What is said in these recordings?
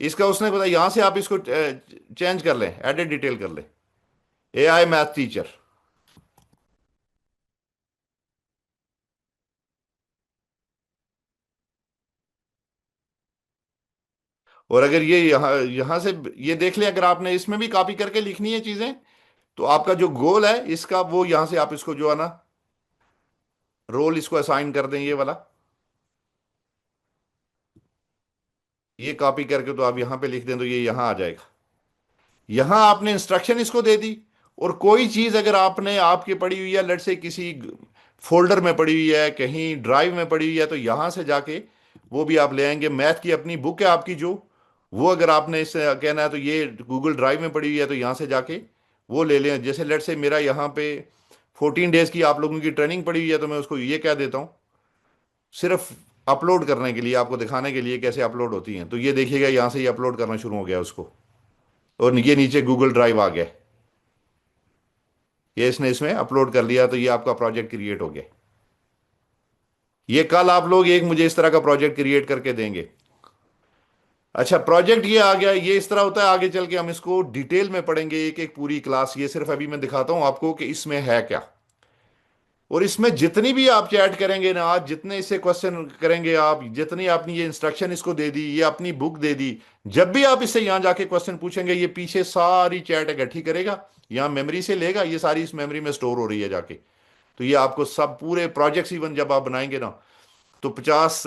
इसका उसने बताया यहां से आप इसको चेंज कर लें, एडिट डिटेल कर लें, AI मैथ टीचर। और अगर ये यहाँ यहाँ से ये देख लें, अगर आपने इसमें भी कॉपी करके लिखनी है चीजें, तो आपका जो गोल है इसका, वो यहां से आप इसको जो है ना, रोल इसको असाइन कर दें, ये वाला। ये कॉपी करके तो आप यहां पे लिख दें तो ये यहां आ जाएगा। यहां आपने इंस्ट्रक्शन इसको दे दी। और कोई चीज अगर आपने आपकी पड़ी हुई है, लेट से किसी फोल्डर में पड़ी हुई है, कहीं ड्राइव में पड़ी हुई है, तो यहां से जाके वो भी आप ले आएंगे। मैथ की अपनी बुक है आपकी जो, वो अगर आपने इससे कहना है तो ये गूगल ड्राइव में पड़ी हुई है, तो यहां से जाके वो ले लें। जैसे लेट से मेरा यहाँ पे 14 डेज की आप लोगों की ट्रेनिंग पड़ी हुई है, तो मैं उसको ये कह देता हूँ, सिर्फ अपलोड करने के लिए, आपको दिखाने के लिए कैसे अपलोड होती हैं। तो ये देखिएगा यहाँ से ये अपलोड करना शुरू हो गया उसको, और ये नीचे गूगल ड्राइव आ गया। ये इसने इसमें अपलोड कर लिया, तो ये आपका प्रोजेक्ट क्रिएट हो गया। ये कल आप लोग एक मुझे इस तरह का प्रोजेक्ट क्रिएट करके देंगे। अच्छा, प्रोजेक्ट ये आ गया, ये इस तरह होता है। आगे चल के हम इसको डिटेल में पढ़ेंगे, एक एक पूरी क्लास। ये सिर्फ अभी मैं दिखाता हूं आपको कि इसमें है क्या। और इसमें जितनी भी आप चैट करेंगे ना, आज जितने इससे क्वेश्चन करेंगे आप, जितनी आपने ये इंस्ट्रक्शन इसको दे दी, ये अपनी बुक दे दी, जब भी आप इससे यहां जाके क्वेश्चन पूछेंगे, ये पीछे सारी चैट इकट्ठी करेगा, यहाँ मेमोरी से लेगा, ये सारी इस मेमोरी में स्टोर हो रही है जाके। तो ये आपको सब पूरे प्रोजेक्ट्स इवन जब आप बनाएंगे ना, तो 50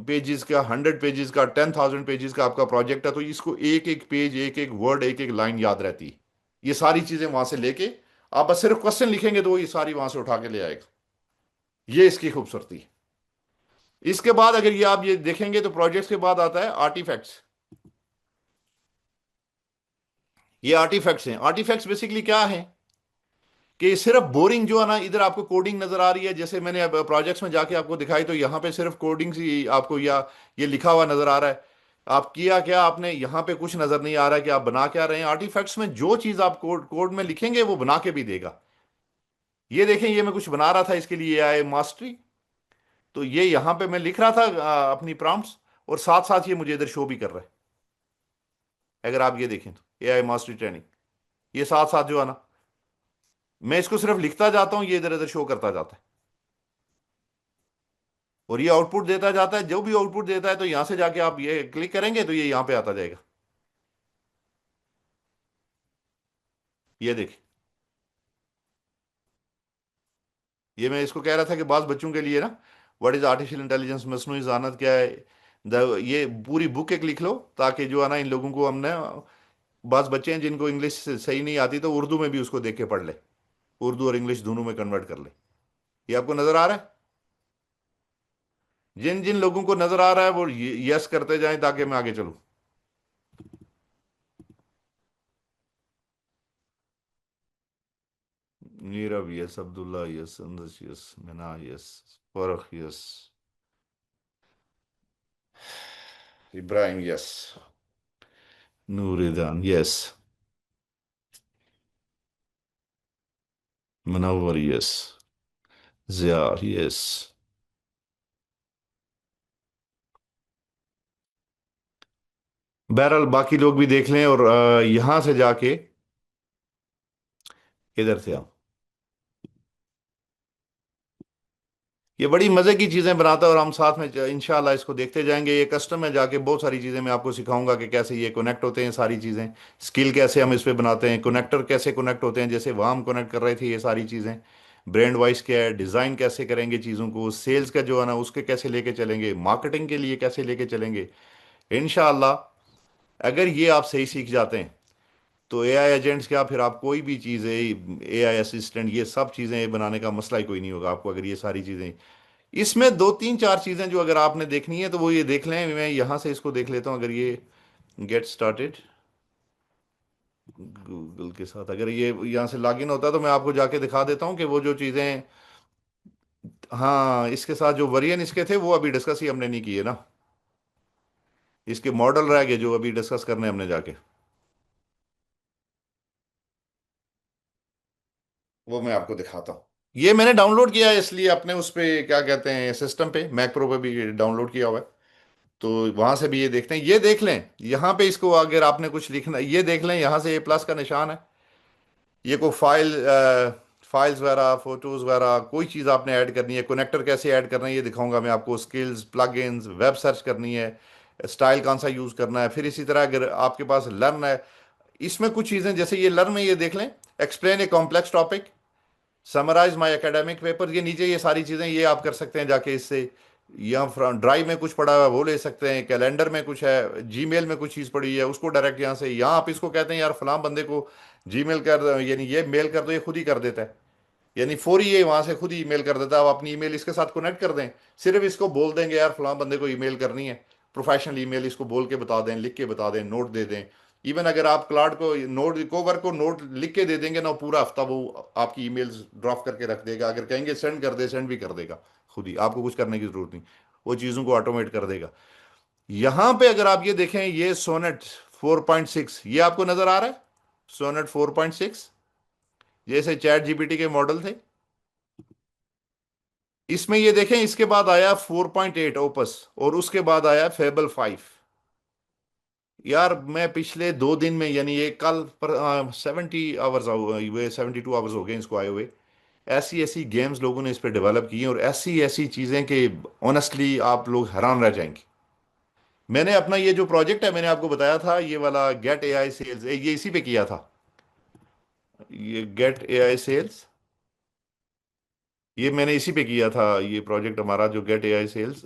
पेजेस का, 100 पेजेस का, 10,000 पेजेस का आपका प्रोजेक्ट है, तो इसको एक एक पेज, एक एक वर्ड, एक एक लाइन याद रहती है। ये सारी चीजें वहां से लेके आप बस सिर्फ क्वेश्चन लिखेंगे तो वो ये सारी वहां से उठा के ले आएगा। ये इसकी खूबसूरती है। इसके बाद अगर ये आप ये देखेंगे तो प्रोजेक्ट्स के बाद आता है आर्टिफैक्ट्स। ये आर्टिफैक्ट्स हैं। आर्टिफैक्ट्स बेसिकली क्या है कि सिर्फ बोरिंग जो है ना, इधर आपको कोडिंग नजर आ रही है, जैसे मैंने अब प्रोजेक्ट्स में जाके आपको दिखाई, तो यहाँ पे सिर्फ कोडिंग ही आपको, या ये लिखा हुआ नजर आ रहा है। आप किया क्या आपने, यहाँ पे कुछ नजर नहीं आ रहा है कि आप बना क्या रहे हैं। आर्टिफैक्ट्स में जो चीज आप कोड कोड में लिखेंगे वो बना के भी देगा। ये देखें, ये मैं कुछ बना रहा था इसके लिए AI मास्टरी, तो ये यहाँ पे मैं लिख रहा था अपनी प्रॉम्प्ट्स, और साथ साथ ये मुझे इधर शो भी कर रहा है। अगर आप ये देखें तो AI मास्टरी ट्रेनिंग, ये साथ साथ जो है ना, मैं इसको सिर्फ लिखता जाता हूँ, ये इधर इधर शो करता जाता है। और ये आउटपुट देता जाता है। जो भी आउटपुट देता है, तो यहां से जाके आप ये क्लिक करेंगे तो ये यहां पे आता जाएगा। ये देखिए, ये मैं इसको कह रहा था कि बास बच्चों के लिए ना, व्हाट इज आर्टिफिशियल इंटेलिजेंस, मसनूई ज़हानत क्या है, ये पूरी बुक एक लिख लो, ताकि जो है ना, इन लोगों को हमने, बास बच्चे हैं जिनको इंग्लिश सही नहीं आती, तो उर्दू में भी उसको देख के पढ़ ले, उर्दू और इंग्लिश दोनों में कन्वर्ट कर ले। ये आपको नजर आ रहा है। जिन जिन लोगों को नजर आ रहा है वो यस करते जाएं, ताकि मैं आगे चलूं। नीरव यस, अब्दुल्ला यस, अंदस yes, Mina yes, Farrukh yes, Ibrahim yes, नूरिदान yes, Munawwar yes, Ziyar yes. बहरहाल बाकी लोग भी देख लें, और यहां से जाके इधर से आओ। ये बड़ी मजे की चीजें बनाता है, और हम साथ में इंशाल्लाह इसको देखते जाएंगे। ये कस्टम में जाके बहुत सारी चीजें मैं आपको सिखाऊंगा कि कैसे ये कनेक्ट होते हैं सारी चीजें, स्किल कैसे हम इस पे बनाते हैं, कनेक्टर कैसे कनेक्ट होते हैं, जैसे वहां हम कनेक्ट कर रहे थे ये सारी चीजें। ब्रांड वाइज क्या है, डिजाइन कैसे करेंगे चीजों को, सेल्स का जो है ना उसके कैसे लेके चलेंगे, मार्केटिंग के लिए कैसे लेके चलेंगे। इंशाल्लाह अगर ये आप सही सीख जाते हैं, तो AI एजेंट्स क्या, फिर आप कोई भी चीज़ है, AI असिस्टेंट, ये सब चीज़ें बनाने का मसला ही कोई नहीं होगा आपको, अगर ये सारी चीज़ें। इसमें दो तीन चार चीज़ें जो अगर आपने देखनी है तो वो ये देख लें। मैं यहाँ से इसको देख लेता हूँ। अगर ये गेट स्टार्टेड गूगल के साथ, अगर ये यहाँ से लॉगिन होता है, तो मैं आपको जाके दिखा देता हूँ कि वो जो चीज़ें, हाँ, इसके साथ जो वेरिएंट इसके थे वो अभी डिस्कस ही हमने नहीं किए ना। इसके मॉडल रह गए जो अभी डिस्कस करने हमने जाके, वो मैं आपको दिखाता हूँ। ये मैंने डाउनलोड किया है, इसलिए अपने उस पे क्या कहते हैं, सिस्टम पे, मैक प्रो पे भी डाउनलोड किया हुआ है। तो वहां से भी ये देखते हैं, ये देख लें यहाँ पे, इसको अगर आपने कुछ लिखना ये देख लें, यहाँ से ये प्लस का निशान है। ये को फाइल्स वगैरह, फोटोज वगैरह, कोई चीज़ आपने ऐड करनी है, कनेक्टर कैसे ऐड करना है ये दिखाऊंगा मैं आपको, स्किल्स, प्लगइन्स, वेब सर्च करनी है, स्टाइल कौन सा यूज़ करना है। फिर इसी तरह अगर आपके पास लर्न है, इसमें कुछ चीज़ें जैसे ये लर्न में ये देख लें, explain a complex topic, summarize my academic paper, ये नीचे ये सारी चीज़ें ये आप कर सकते हैं जाके इससे। या फ्रंट ड्राइव में कुछ पड़ा हुआ है वो ले सकते हैं, कैलेंडर में कुछ है, जीमेल में कुछ चीज़ पड़ी है उसको डायरेक्ट यहाँ से, यहाँ आप इसको कहते हैं यार फलां बंदे को जीमेल कर, यानी ये मेल कर दो, ये खुद ही कर देता है, यानी फौरी ये वहां से खुद ही ईमेल कर देता है। आप अपनी ईमेल इसके साथ कनेक्ट कर दें, सिर्फ इसको बोल देंगे यार फलां बंदे को ईमेल करनी है, प्रोफेशनल ईमेल इसको बोल के बता दें, लिख के बता दें, नोट दे दें। इवन अगर आप क्लाउड को नोट कोवर को नोट लिख के दे देंगे ना, पूरा हफ्ता वो आपकी ईमेल्स ड्राफ्ट करके रख देगा। अगर कहेंगे सेंड कर दे, सेंड भी कर देगा खुद ही, आपको कुछ करने की जरूरत नहीं, वो चीज़ों को ऑटोमेट कर देगा। यहां पे अगर आप ये देखें, ये सोनेट 4.6 ये आपको नजर आ रहा है, सोनेट 4.6, जैसे चैट जीपीटी के मॉडल थे। इसमें ये देखें, इसके बाद आया 4.8 ओपस, और उसके बाद आया फेबल 5। यार मैं पिछले 2 दिन में, यानी ये कल पर 70 आवर्स हुए, 72 आवर्स हो गए इसको आए हुए, ऐसी ऐसी गेम्स लोगों ने इस पे डेवलप की हैं, और ऐसी ऐसी चीज़ें कि ऑनेस्टली आप लोग हैरान रह जाएंगे। मैंने अपना ये जो प्रोजेक्ट है, मैंने आपको बताया था ये वाला गेट एआई सेल्स, ये इसी पे किया था, ये गेट एआई सेल्स, ये मैंने इसी पे किया था, ये प्रोजेक्ट हमारा जो गेट एआई सेल्स,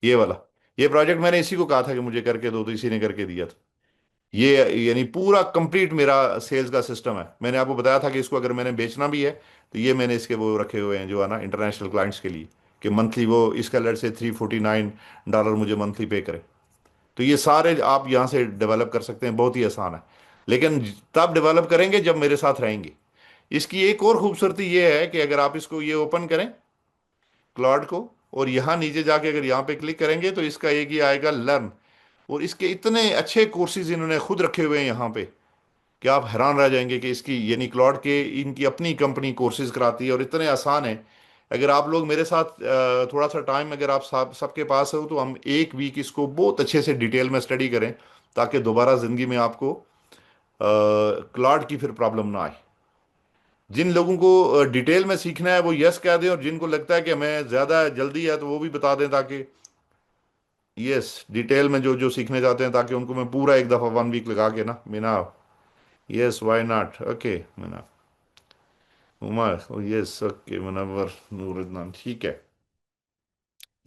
ये वाला, ये प्रोजेक्ट मैंने इसी को कहा था कि मुझे करके दो, तो इसी ने करके दिया था। ये यानी पूरा कंप्लीट मेरा सेल्स का सिस्टम है। मैंने आपको बताया था कि इसको अगर मैंने बेचना भी है, तो ये मैंने इसके वो रखे हुए हैं जो है ना इंटरनेशनल क्लाइंट्स के लिए, कि मंथली वो इसका लेट से $349 मुझे मंथली पे करे। तो ये सारे आप यहाँ से डेवलप कर सकते हैं, बहुत ही आसान है। लेकिन तब डेवलप करेंगे जब मेरे साथ रहेंगे। इसकी एक और खूबसूरती ये है कि अगर आप इसको ये ओपन करें क्लाउड को, और यहाँ नीचे जाके अगर यहाँ पे क्लिक करेंगे, तो इसका एक ही आएगा लर्न, और इसके इतने अच्छे कोर्सेज इन्होंने खुद रखे हुए हैं यहाँ पे कि आप हैरान रह जाएंगे कि इसकी, यानी क्लाउड के इनकी अपनी कंपनी कोर्सेज कराती है और इतने आसान है। अगर आप लोग मेरे साथ थोड़ा सा टाइम अगर आप सबके पास हो, तो हम एक वीक इसको बहुत अच्छे से डिटेल में स्टडी करें, ताकि दोबारा ज़िंदगी में आपको क्लाउड की फिर प्रॉब्लम ना आए। जिन लोगों को डिटेल में सीखना है वो यस कह दें, और जिनको लगता है कि हमें ज़्यादा जल्दी है तो वो भी बता दें, ताकि यस डिटेल में जो जो सीखने जाते हैं, ताकि उनको मैं पूरा एक दफ़ा 1 वीक लगा के ना Meena. Yes why not, okay Meena, Umar, yes okay Munawwar, Noor, ठीक है।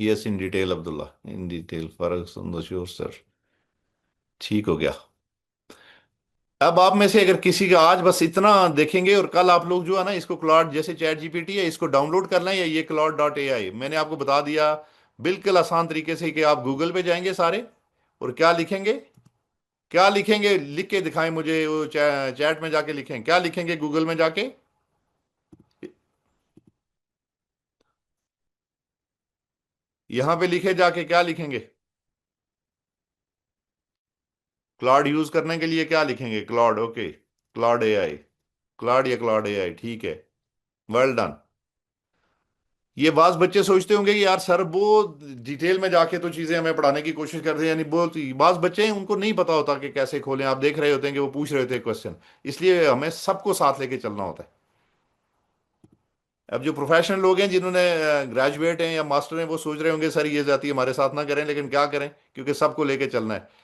Yes in detail Abdullah, in detail Farrukh sure sir, ठीक हो गया। अब आप में से अगर किसी का आज बस इतना देखेंगे, और कल आप लोग जो है ना इसको क्लाउड, जैसे चैट जीपीटी है, इसको डाउनलोड कर लें, या ये claude.ai मैंने आपको बता दिया बिल्कुल आसान तरीके से, कि आप गूगल पे जाएंगे सारे, और क्या लिखेंगे, क्या लिखेंगे, लिख के दिखाएं मुझे, वो चैट में जाके लिखें, क्या लिखेंगे गूगल में जाके, यहां पे लिखे जाके क्या लिखेंगे, क्लाउड यूज करने के लिए क्या लिखेंगे, cloud, okay, Claude AI, cloud या क्लाउड एआई, ठीक है, वेल डन। ये बाज बच्चे सोचते होंगे कि यार सर वो डिटेल में जाके तो चीजें हमें पढ़ाने की कोशिश करते हैं, यानी बहुत बाज बच्चे हैं उनको नहीं पता होता कि कैसे खोलें, आप देख रहे होते हैं कि वो पूछ रहे होते हैं क्वेश्चन, इसलिए हमें सबको साथ लेके चलना होता है। अब जो प्रोफेशनल लोग हैं जिन्होंने ग्रेजुएट हैं या मास्टर हैं, वो सोच रहे होंगे सर ये जाती हमारे साथ ना करें, लेकिन क्या करें, क्योंकि सबको लेके चलना है।